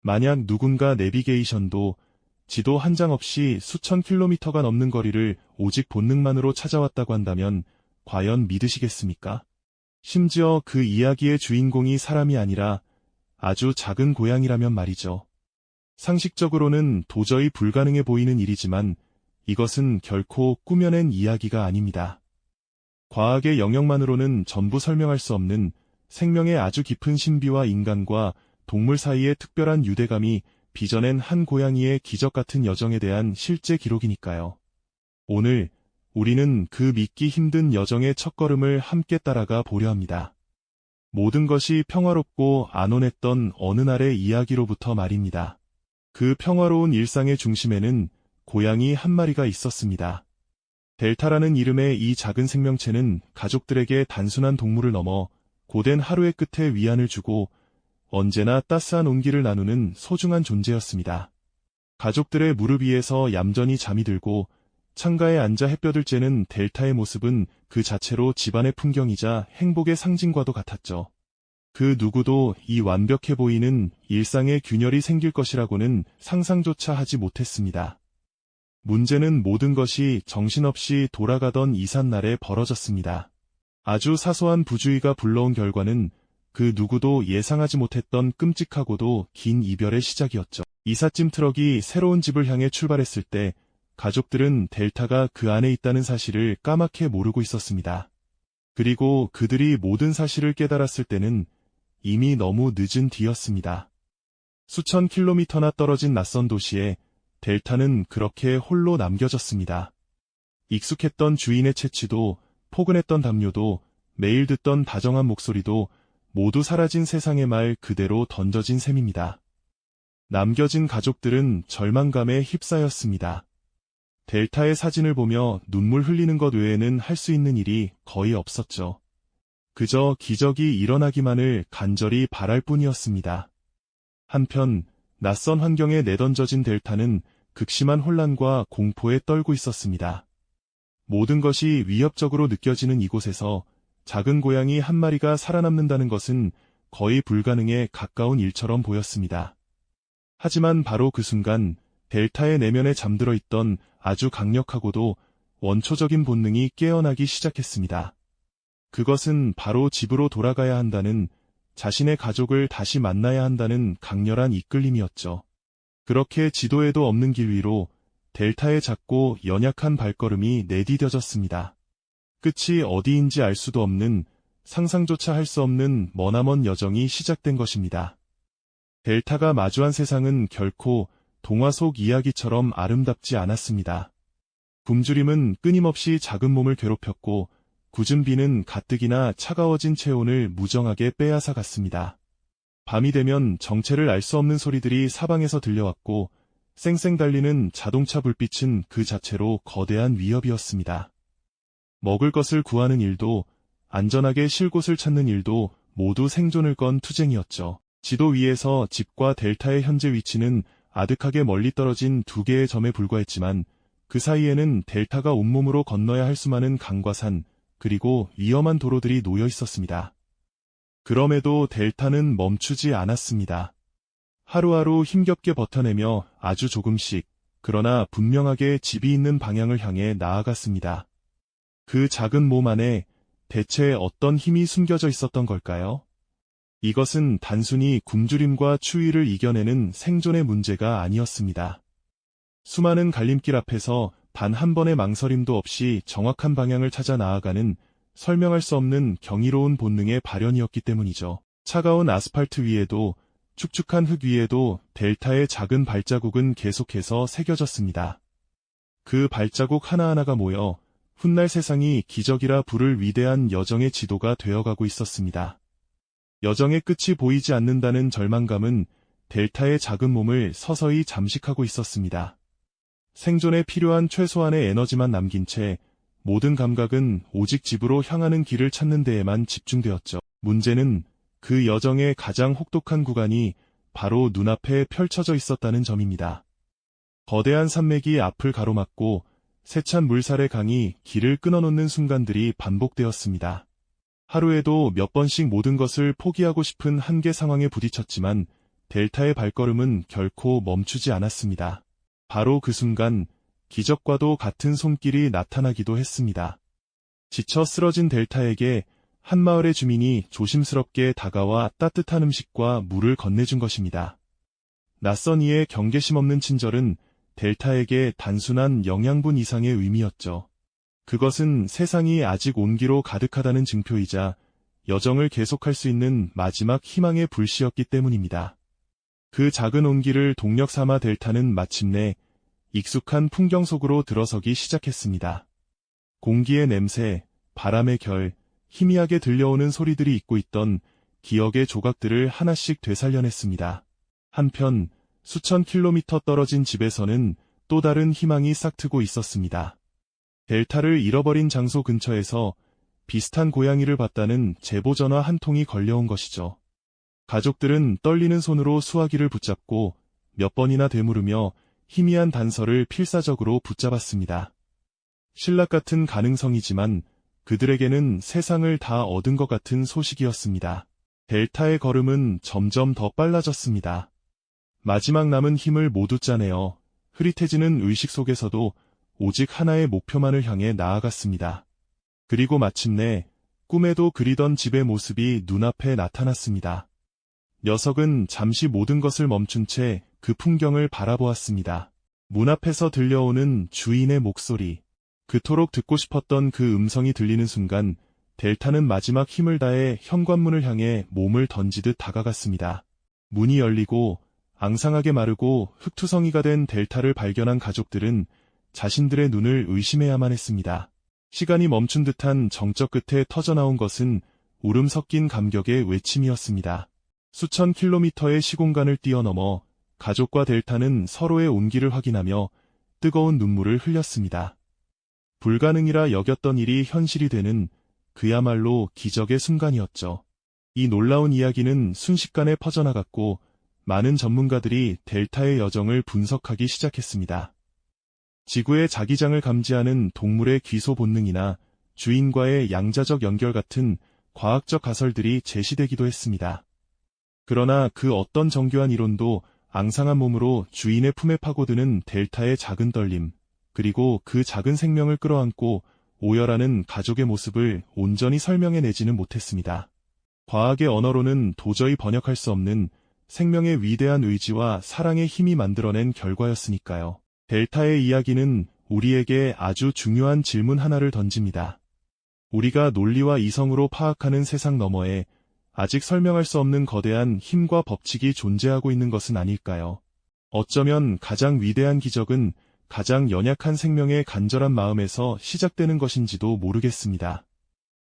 만약 누군가 내비게이션도 지도 한 장 없이 수천 킬로미터가 넘는 거리를 오직 본능만으로 찾아왔다고 한다면 과연 믿으시겠습니까? 심지어 그 이야기의 주인공이 사람이 아니라 아주 작은 고양이라면 말이죠. 상식적으로는 도저히 불가능해 보이는 일이지만 이것은 결코 꾸며낸 이야기가 아닙니다. 과학의 영역만으로는 전부 설명할 수 없는 생명의 아주 깊은 신비와 인간과 동물 사이의 특별한 유대감이 빚어낸 한 고양이의 기적 같은 여정에 대한 실제 기록이니까요. 오늘 우리는 그 믿기 힘든 여정의 첫걸음을 함께 따라가 보려 합니다. 모든 것이 평화롭고 안온했던 어느 날의 이야기로부터 말입니다. 그 평화로운 일상의 중심에는 고양이 한 마리가 있었습니다. 델타라는 이름의 이 작은 생명체는 가족들에게 단순한 동물을 넘어 고된 하루의 끝에 위안을 주고 언제나 따스한 온기를 나누는 소중한 존재였습니다. 가족들의 무릎 위에서 얌전히 잠이 들고 창가에 앉아 햇볕을 쬐는 델타의 모습은 그 자체로 집안의 풍경이자 행복의 상징과도 같았죠. 그 누구도 이 완벽해 보이는 일상의 균열이 생길 것이라고는 상상조차 하지 못했습니다. 문제는 모든 것이 정신없이 돌아가던 이삿날에 벌어졌습니다. 아주 사소한 부주의가 불러온 결과는 그 누구도 예상하지 못했던 끔찍하고도 긴 이별의 시작이었죠. 이삿짐 트럭이 새로운 집을 향해 출발했을 때 가족들은 델타가 그 안에 있다는 사실을 까맣게 모르고 있었습니다. 그리고 그들이 모든 사실을 깨달았을 때는 이미 너무 늦은 뒤였습니다. 수천 킬로미터나 떨어진 낯선 도시에 델타는 그렇게 홀로 남겨졌습니다. 익숙했던 주인의 채취도, 포근했던 담요도, 매일 듣던 다정한 목소리도 모두 사라진 세상의 말 그대로 던져진 셈입니다. 남겨진 가족들은 절망감에 휩싸였습니다. 델타의 사진을 보며 눈물 흘리는 것 외에는 할 수 있는 일이 거의 없었죠. 그저 기적이 일어나기만을 간절히 바랄 뿐이었습니다. 한편 낯선 환경에 내던져진 델타는 극심한 혼란과 공포에 떨고 있었습니다. 모든 것이 위협적으로 느껴지는 이곳에서 작은 고양이 한 마리가 살아남는다는 것은 거의 불가능에 가까운 일처럼 보였습니다. 하지만 바로 그 순간 델타의 내면에 잠들어 있던 아주 강력하고도 원초적인 본능이 깨어나기 시작했습니다. 그것은 바로 집으로 돌아가야 한다는, 자신의 가족을 다시 만나야 한다는 강렬한 이끌림이었죠. 그렇게 지도에도 없는 길 위로 델타의 작고 연약한 발걸음이 내디뎌졌습니다. 끝이 어디인지 알 수도 없는, 상상조차 할 수 없는 머나먼 여정이 시작된 것입니다. 델타가 마주한 세상은 결코 동화 속 이야기처럼 아름답지 않았습니다. 굶주림은 끊임없이 작은 몸을 괴롭혔고 굳은 비는 가뜩이나 차가워진 체온을 무정하게 빼앗아 갔습니다. 밤이 되면 정체를 알 수 없는 소리들이 사방에서 들려왔고 쌩쌩 달리는 자동차 불빛은 그 자체로 거대한 위협이었습니다. 먹을 것을 구하는 일도 안전하게 쉴 곳을 찾는 일도 모두 생존을 건 투쟁이었죠. 지도 위에서 집과 델타의 현재 위치는 아득하게 멀리 떨어진 두 개의 점에 불과했지만 그 사이에는 델타가 온몸으로 건너야 할 수많은 강과 산, 그리고 위험한 도로들이 놓여 있었습니다. 그럼에도 델타는 멈추지 않았습니다. 하루하루 힘겹게 버텨내며 아주 조금씩, 그러나 분명하게 집이 있는 방향을 향해 나아갔습니다. 그 작은 몸 안에 대체 어떤 힘이 숨겨져 있었던 걸까요? 이것은 단순히 굶주림과 추위를 이겨내는 생존의 문제가 아니었습니다. 수많은 갈림길 앞에서 단 한 번의 망설임도 없이 정확한 방향을 찾아 나아가는 설명할 수 없는 경이로운 본능의 발현이었기 때문이죠. 차가운 아스팔트 위에도 축축한 흙 위에도 델타의 작은 발자국은 계속해서 새겨졌습니다. 그 발자국 하나하나가 모여 훗날 세상이 기적이라 부를 위대한 여정의 지도가 되어가고 있었습니다. 여정의 끝이 보이지 않는다는 절망감은 델타의 작은 몸을 서서히 잠식하고 있었습니다. 생존에 필요한 최소한의 에너지만 남긴 채 모든 감각은 오직 집으로 향하는 길을 찾는 데에만 집중되었죠. 문제는 그 여정의 가장 혹독한 구간이 바로 눈앞에 펼쳐져 있었다는 점입니다. 거대한 산맥이 앞을 가로막고 세찬 물살의 강이 길을 끊어놓는 순간들이 반복되었습니다. 하루에도 몇 번씩 모든 것을 포기하고 싶은 한계 상황에 부딪혔지만 델타의 발걸음은 결코 멈추지 않았습니다. 바로 그 순간 기적과도 같은 손길이 나타나기도 했습니다. 지쳐 쓰러진 델타에게 한 마을의 주민이 조심스럽게 다가와 따뜻한 음식과 물을 건네준 것입니다. 낯선 이의 경계심 없는 친절은 델타에게 단순한 영양분 이상의 의미였죠. 그것은 세상이 아직 온기로 가득하다는 증표이자 여정을 계속할 수 있는 마지막 희망의 불씨였기 때문입니다. 그 작은 온기를 동력 삼아 델타는 마침내 익숙한 풍경 속으로 들어서기 시작했습니다. 공기의 냄새, 바람의 결, 희미하게 들려오는 소리들이 잇고 있던 기억의 조각들을 하나씩 되살려냈습니다. 한편 수천 킬로미터 떨어진 집에서는 또 다른 희망이 싹트고 있었습니다. 델타를 잃어버린 장소 근처에서 비슷한 고양이를 봤다는 제보 전화 한 통이 걸려온 것이죠. 가족들은 떨리는 손으로 수화기를 붙잡고 몇 번이나 되물으며 희미한 단서를 필사적으로 붙잡았습니다. 신락 같은 가능성이지만 그들에게는 세상을 다 얻은 것 같은 소식이었습니다. 델타의 걸음은 점점 더 빨라졌습니다. 마지막 남은 힘을 모두 짜내어 흐릿해지는 의식 속에서도 오직 하나의 목표만을 향해 나아갔습니다. 그리고 마침내 꿈에도 그리던 집의 모습이 눈앞에 나타났습니다. 녀석은 잠시 모든 것을 멈춘 채 그 풍경을 바라보았습니다. 문 앞에서 들려오는 주인의 목소리, 그토록 듣고 싶었던 그 음성이 들리는 순간 델타는 마지막 힘을 다해 현관문을 향해 몸을 던지듯 다가갔습니다. 문이 열리고 앙상하게 마르고 흙투성이가 된 델타를 발견한 가족들은 자신들의 눈을 의심해야만 했습니다. 시간이 멈춘 듯한 정적 끝에 터져나온 것은 울음 섞인 감격의 외침이었습니다. 수천 킬로미터의 시공간을 뛰어넘어 가족과 델타는 서로의 온기를 확인하며 뜨거운 눈물을 흘렸습니다. 불가능이라 여겼던 일이 현실이 되는 그야말로 기적의 순간이었죠. 이 놀라운 이야기는 순식간에 퍼져나갔고 많은 전문가들이 델타의 여정을 분석하기 시작했습니다. 지구의 자기장을 감지하는 동물의 귀소 본능이나 주인과의 양자적 연결 같은 과학적 가설들이 제시되기도 했습니다. 그러나 그 어떤 정교한 이론도 앙상한 몸으로 주인의 품에 파고드는 델타의 작은 떨림, 그리고 그 작은 생명을 끌어안고 오열하는 가족의 모습을 온전히 설명해내지는 못했습니다. 과학의 언어로는 도저히 번역할 수 없는 생명의 위대한 의지와 사랑의 힘이 만들어낸 결과였으니까요. 델타의 이야기는 우리에게 아주 중요한 질문 하나를 던집니다. 우리가 논리와 이성으로 파악하는 세상 너머에 아직 설명할 수 없는 거대한 힘과 법칙이 존재하고 있는 것은 아닐까요? 어쩌면 가장 위대한 기적은 가장 연약한 생명의 간절한 마음에서 시작되는 것인지도 모르겠습니다.